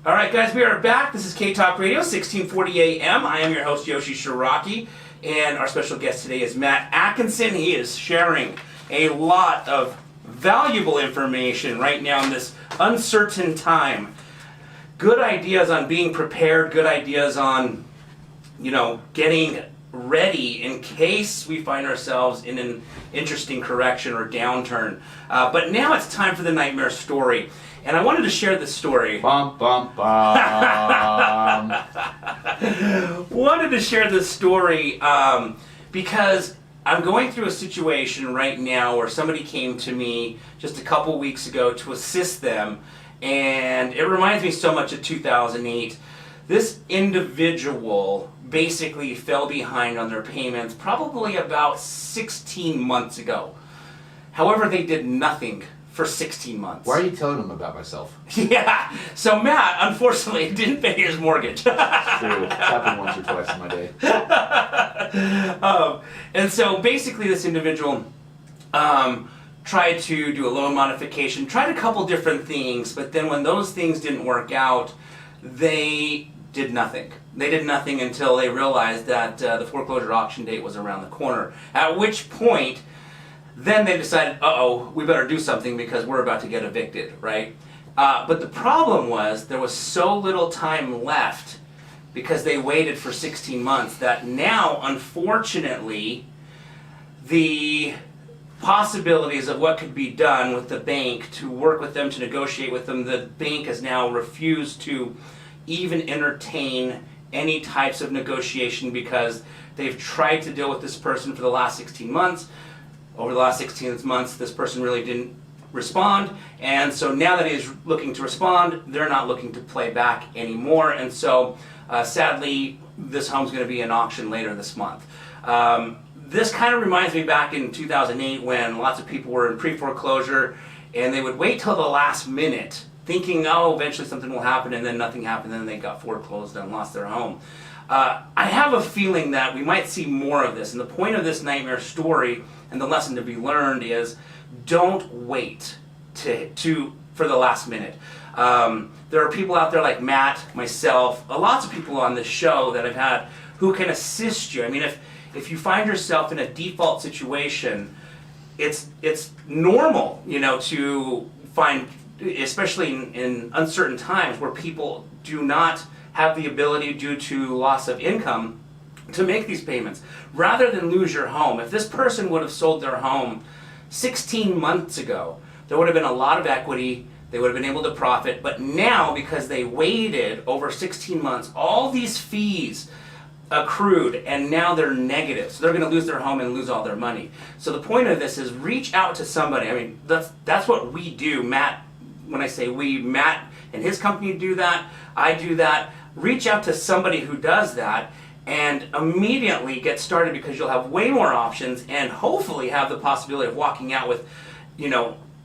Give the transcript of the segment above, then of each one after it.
All right, guys, we are back. This is K-Talk Radio, 1640 AM. I am your host, Yoshi Shiraki, and our special guest today is Matt Atkinson. He is sharing a lot of valuable information right now in this uncertain time. Good ideas on being prepared, good ideas on, getting ready in case we find ourselves in an interesting correction or downturn. But now it's time for the nightmare story. And I wanted to share this story. Bum, bum, bum. Wanted to share this story because I'm going through a situation right now where somebody came to me just a couple weeks ago to assist them. And it reminds me so much of 2008. This individual basically fell behind on their payments probably about 16 months ago. However, they did nothing for 16 months. Why are you telling them about myself? Yeah, so Matt, unfortunately, didn't pay his mortgage. True. It's happened once or twice in my day. And so basically this individual tried to do a loan modification, tried a couple different things, but then when those things didn't work out, they did nothing. They did nothing until they realized that the foreclosure auction date was around the corner, at which point then they decided, uh-oh, we better do something because we're about to get evicted, right? But the problem was there was so little time left because they waited for 16 months that now, unfortunately, the possibilities of what could be done with the bank to work with them, to negotiate with them, the bank has now refused to even entertain any types of negotiation because they've tried to deal with this person for the last 16 months. Over the last 16 months, this person really didn't respond, and so now that he is looking to respond, they're not looking to play back anymore, and so sadly, this home's going to be in auction later this month. This kind of reminds me back in 2008 when lots of people were in pre-foreclosure, and they would wait till the last minute, thinking, oh, eventually something will happen, and then nothing happened, and then they got foreclosed and lost their home. I have a feeling that we might see more of this, and the point of this nightmare story and the lesson to be learned is don't wait for the last minute. There are people out there like Matt, myself, lots of people on this show that I've had who can assist you. I mean, if you find yourself in a default situation, it's normal, to find, especially in uncertain times where people do not have the ability due to loss of income to make these payments. Rather than lose your home, if this person would have sold their home 16 months ago, there would have been a lot of equity, they would have been able to profit, but now because they waited over 16 months, all these fees accrued and now they're negative. So they're going to lose their home and lose all their money. So the point of this is reach out to somebody. I mean, that's what we do. Matt, when I say we, Matt and his company do that, I do that. Reach out to somebody who does that and immediately get started because you'll have way more options and hopefully have the possibility of walking out with,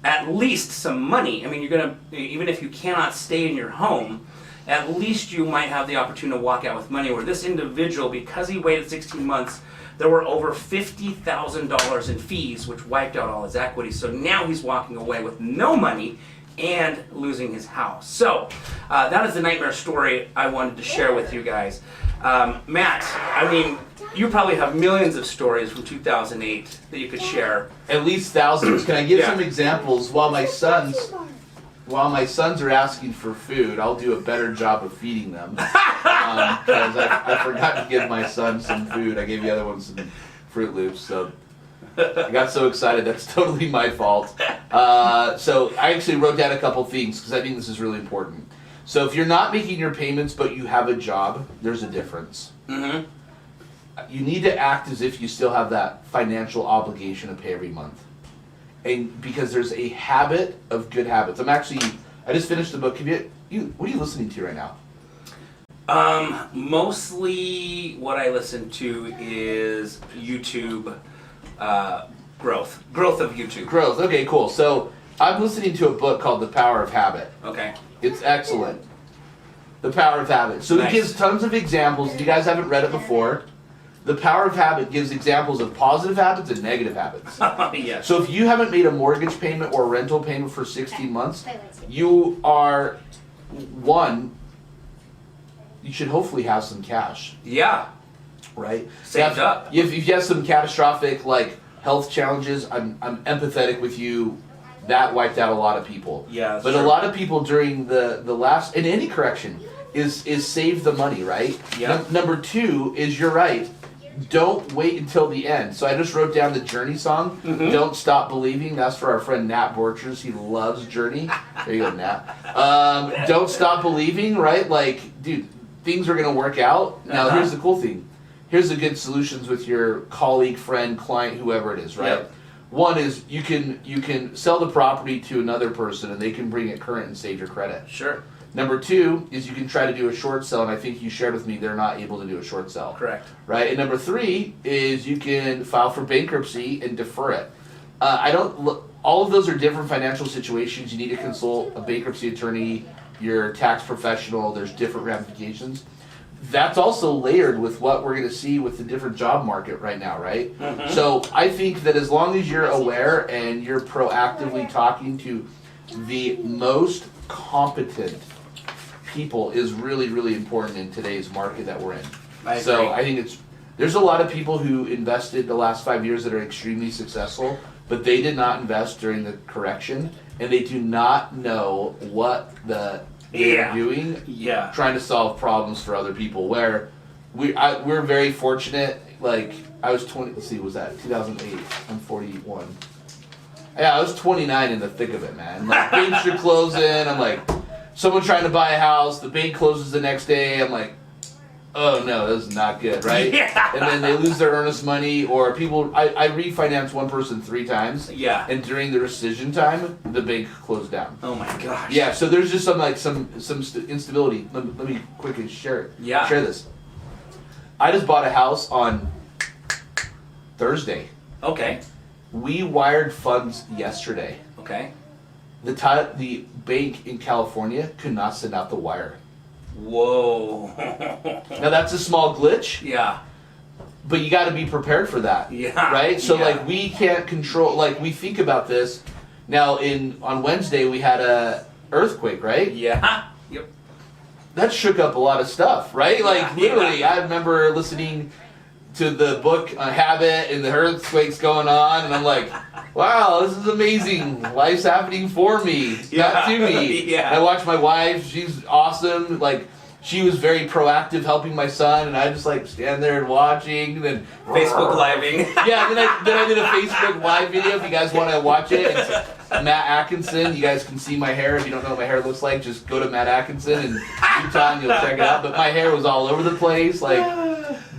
at least some money. I mean, you're going to, even if you cannot stay in your home, at least you might have the opportunity to walk out with money. Where this individual, because he waited 16 months, there were over $50,000 in fees, which wiped out all his equity. So now he's walking away with no money and losing his house. So that is the nightmare story I wanted to share with you guys. Matt, I mean, you probably have millions of stories from 2008 that you could share. At least thousands. Can I give some examples? While my sons are asking for food, I'll do a better job of feeding them. Because I forgot to give my son some food. I gave the other one some Fruit Loops, so I got so excited. That's totally my fault. So I actually wrote down a couple things because I think this is really important. So if you're not making your payments but you have a job, there's a difference. Mm-hmm. You need to act as if you still have that financial obligation to pay every month. And because there's a habit of good habits. I just finished the book. What are you listening to right now? Mostly what I listen to is YouTube growth of YouTube. Growth, okay, cool. So I'm listening to a book called The Power of Habit. Okay. It's excellent. The Power of Habit. So It gives tons of examples. If you guys haven't read it before, The Power of Habit gives examples of positive habits and negative habits. Yes. So if you haven't made a mortgage payment or a rental payment for 16 months, you are, one, you should hopefully have some cash. Yeah. Right? Saved up. If you have some catastrophic like health challenges, I'm empathetic with you. That wiped out a lot of people. Yeah. But a lot of people during the last, in any correction, is save the money, right? Yeah. Number 2 is, you're right, don't wait until the end. So I just wrote down the Journey song, Don't Stop Believing. That's for our friend Nat Borchers. He loves Journey. There you go, Nat. Don't stop believing, right? Like, dude, things are going to work out. Now, here's the cool thing. Here's the good solutions with your colleague, friend, client, whoever it is, right? Yep. One is you can sell the property to another person and they can bring it current and save your credit. Sure. Number 2 is you can try to do a short sell, and I think you shared with me they're not able to do a short sell. Correct. Right? And number 3 is you can file for bankruptcy and defer it. All of those are different financial situations. You need to consult a bankruptcy attorney, your tax professional. There's different ramifications. That's also layered with what we're going to see with the different job market right now, right? So I think that as long as you're aware and you're proactively talking to the most competent people is really, really important in today's market that we're in. I agree. So I think there's a lot of people who invested the last 5 years that are extremely successful, but they did not invest during the correction, and they do not know what they're doing, trying to solve problems for other people. Where we're very fortunate. Like, I was 20. Let's see, was that 2008? I'm 41. Yeah, I was 29 in the thick of it, man. Like, banks are closing. I'm like, someone trying to buy a house. The bank closes the next day. I'm like, oh no, this is not good, right? Yeah. And then they lose their earnest money, or people. I refinanced one person 3 times. Yeah. And during the rescission time, the bank closed down. Oh my gosh. Yeah. So there's just some instability. Let me quickly share it. Yeah. Share this. I just bought a house on Thursday. Okay. We wired funds yesterday. Okay. The bank in California could not send out the wire. Whoa. Now that's a small glitch, Yeah. but you got to be prepared for that. Yeah. Right? So Yeah. like we can't control, like we think about this. Now on Wednesday we had a earthquake, right? Yeah. Yep. That shook up a lot of stuff, right? Like Yeah. literally, I remember listening to the book Habit and the earthquakes going on, and I'm like, wow, this is amazing. Life's happening for me, not to me. Yeah. I watched my wife, she's awesome. Like, she was very proactive helping my son, and I just like stand there and watching, and then Facebook living. Yeah, then I did a Facebook live video if you guys want to watch it. It's Matt Atkinson. You guys can see my hair. If you don't know what my hair looks like, just go to Matt Atkinson in Utah and you'll check it out. But my hair was all over the place.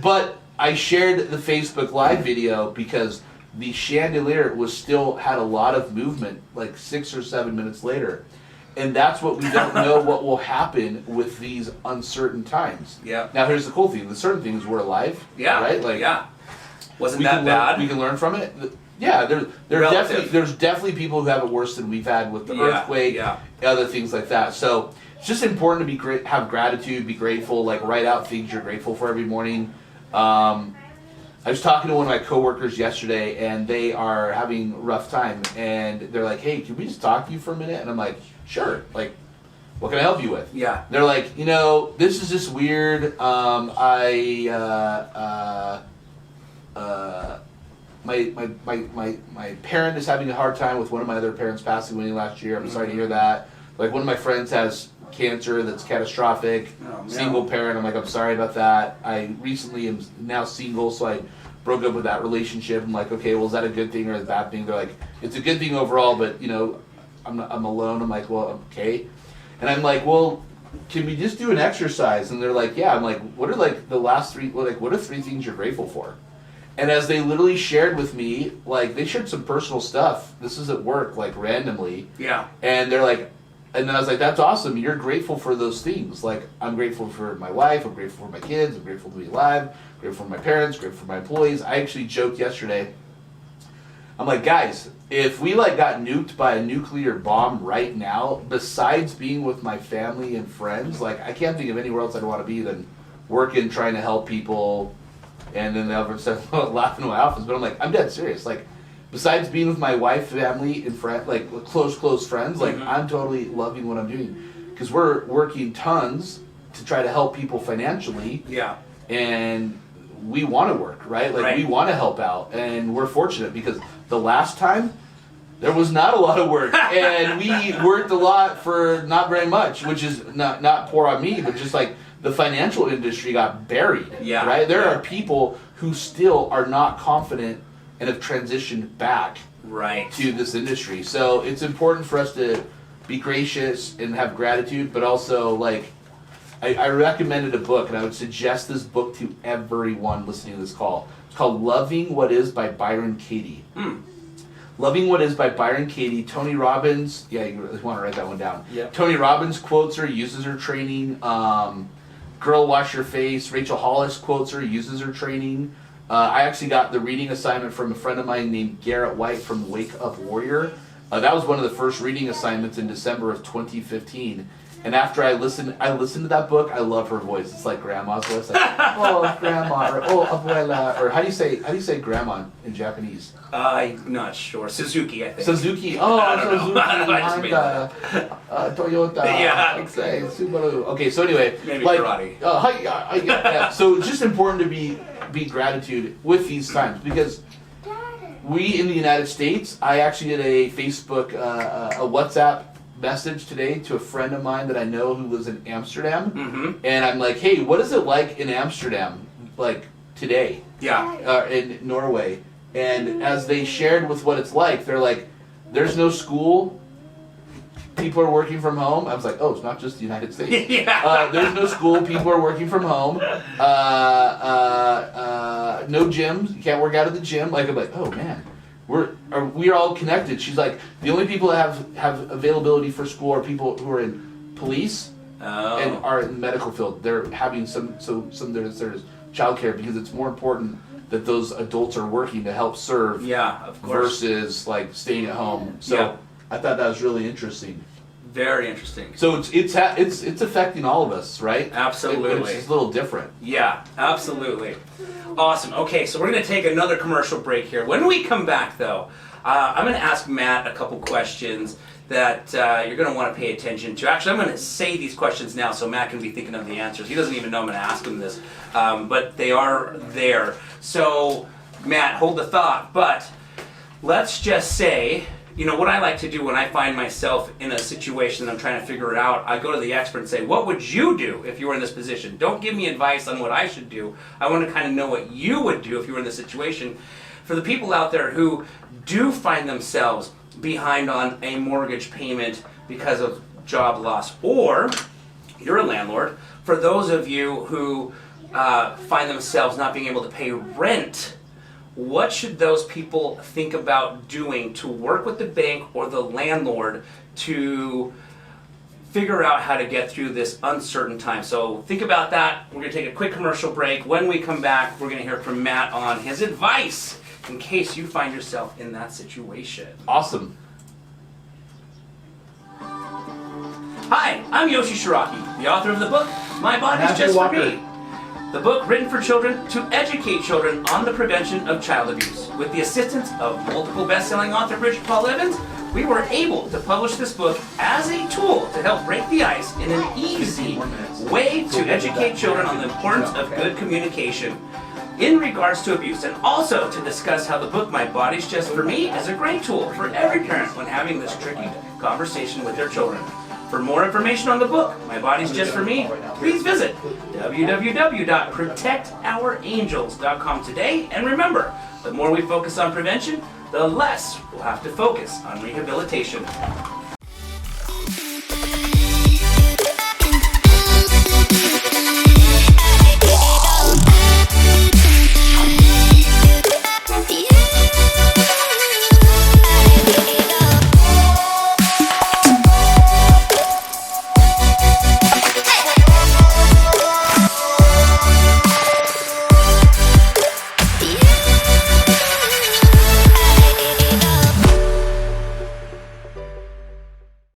But I shared the Facebook live video because the chandelier had a lot of movement, like 6 or 7 minutes later. And that's what we don't know what will happen with these uncertain times. Yeah. Now here's the cool thing: the certain thing is we're alive. Yeah. Right. Like. Yeah. Wasn't that bad? We can learn from it. Yeah. There's definitely people who have it worse than we've had with the earthquake. Yeah. Other things like that. So it's just important to have gratitude, be grateful. Like, write out things you're grateful for every morning. I was talking to one of my coworkers yesterday, and they are having a rough time, and they're like, "Hey, can we just talk to you for a minute?" And I'm like, "Sure. Like, what can I help you with?" Yeah. They're like, this is just weird. My parent is having a hard time with one of my other parents passing away last year. I'm sorry to hear that. Like, one of my friends has cancer that's catastrophic. Oh, no. Single parent. I'm like, I'm sorry about that. I recently am now single, so I broke up with that relationship. I'm like, okay, well, is that a good thing or a bad thing? They're like, it's a good thing overall, but I'm alone. I'm like, well, okay. And I'm like, well, can we just do an exercise? And they're like, yeah. I'm like, what are like the last 3? What are 3 things you're grateful for? And as they literally shared with me, like, they shared some personal stuff. This is at work, like, randomly. Yeah. And they're like, and then I was like, that's awesome. You're grateful for those things. Like, I'm grateful for my wife. I'm grateful for my kids. I'm grateful to be alive. I'm grateful for my parents. Grateful for my employees. I actually joked yesterday. I'm like, guys, if we like got nuked by a nuclear bomb right now, besides being with my family and friends, like, I can't think of anywhere else I'd want to be than working, trying to help people. And then the other said, laughing in my office. But I'm like, I'm dead serious. Like, besides being with my wife, family, and friend, like close friends, like, I'm totally loving what I'm doing, because we're working tons to try to help people financially. Yeah. And we want to work, right? Like Right. we want to help out, and we're fortunate because the last time there was not a lot of work, and we worked a lot for not very much, which is not poor on me, but just like the financial industry got buried. Yeah. Right? There Yeah. are people who still are not confident and have transitioned back Right. to this industry. So it's important for us to be gracious and have gratitude, but also like I recommended a book, and I would suggest this book to everyone listening to this call. It's called Loving What Is by Byron Katie. Loving What Is by Byron Katie. Tony Robbins, yeah, you want to write that one down. Yep. Tony Robbins quotes her, uses her training. Girl Wash Your Face. Rachel Hollis quotes her, uses her training. I actually got the reading assignment from a friend of mine named Garrett White from Wake Up Warrior. That was one of the first reading assignments in December of 2015. And after I listened to that book, I love her voice. It's like grandma's voice, like oh grandma, or oh abuela, or how do you say grandma in Japanese? I'm not sure. Suzuki, I think. Suzuki. I Oh, don't know. Suzuki, I just made Honda, Toyota. Yeah, okay, exactly. Subaru. Okay, so anyway, Maybe like, karate. yeah. So it's just important to be gratitude with these times because we in the United States, I actually did a Facebook, a WhatsApp message today to a friend of mine that I know who lives in Amsterdam, and I'm like, hey, what is it like in Amsterdam, like today? Yeah. In Norway, and as they shared with what it's like, they're like, there's no school, people are working from home. I was like, oh, it's not just the United States. Yeah. There's no school, people are working from home. No gyms, you can't work out at the gym. Like I'm like, oh man. We're all connected. She's like, the only people that have availability for school are people who are in police and are in the medical field. They're having some there's childcare because it's more important that those adults are working to help serve. Yeah, of course. Versus like staying at home. So Yeah. I thought that was really interesting. Very interesting. So it's affecting all of us, right? Absolutely. It's just a little different. Yeah, absolutely. Awesome. Okay, so we're going to take another commercial break here. When we come back, though, I'm going to ask Matt a couple questions that you're going to want to pay attention to. Actually, I'm going to say these questions now so Matt can be thinking of the answers. He doesn't even know I'm going to ask him this, but they are there. So, Matt, hold the thought. But let's just say, you know, what I like to do when I find myself in a situation and I'm trying to figure it out, I go to the expert and say, what would you do if you were in this position? Don't give me advice on what I should do. I want to kind of know what you would do if you were in this situation. For the people out there who do find themselves behind on a mortgage payment because of job loss, or you're a landlord, for those of you who find themselves not being able to pay rent, what should those people think about doing to work with the bank or the landlord to figure out how to get through this uncertain time? So think about that. We're going to take a quick commercial break. When we come back, we're going to hear from Matt on his advice in case you find yourself in that situation. Awesome. Hi, I'm Yoshi Shiraki, the author of the book, My Body's Just For Me. The book written for children to educate children on the prevention of child abuse. With the assistance of multiple best-selling author Bridget Paul Evans, we were able to publish this book as a tool to help break the ice in an easy way to educate children on the importance of good communication in regards to abuse, and also to discuss how the book My Body's Just For Me is a great tool for every parent when having this tricky conversation with their children. For more information on the book, My Body's Just For Me, please visit www.protectourangels.com today. And remember, the more we focus on prevention, the less we'll have to focus on rehabilitation.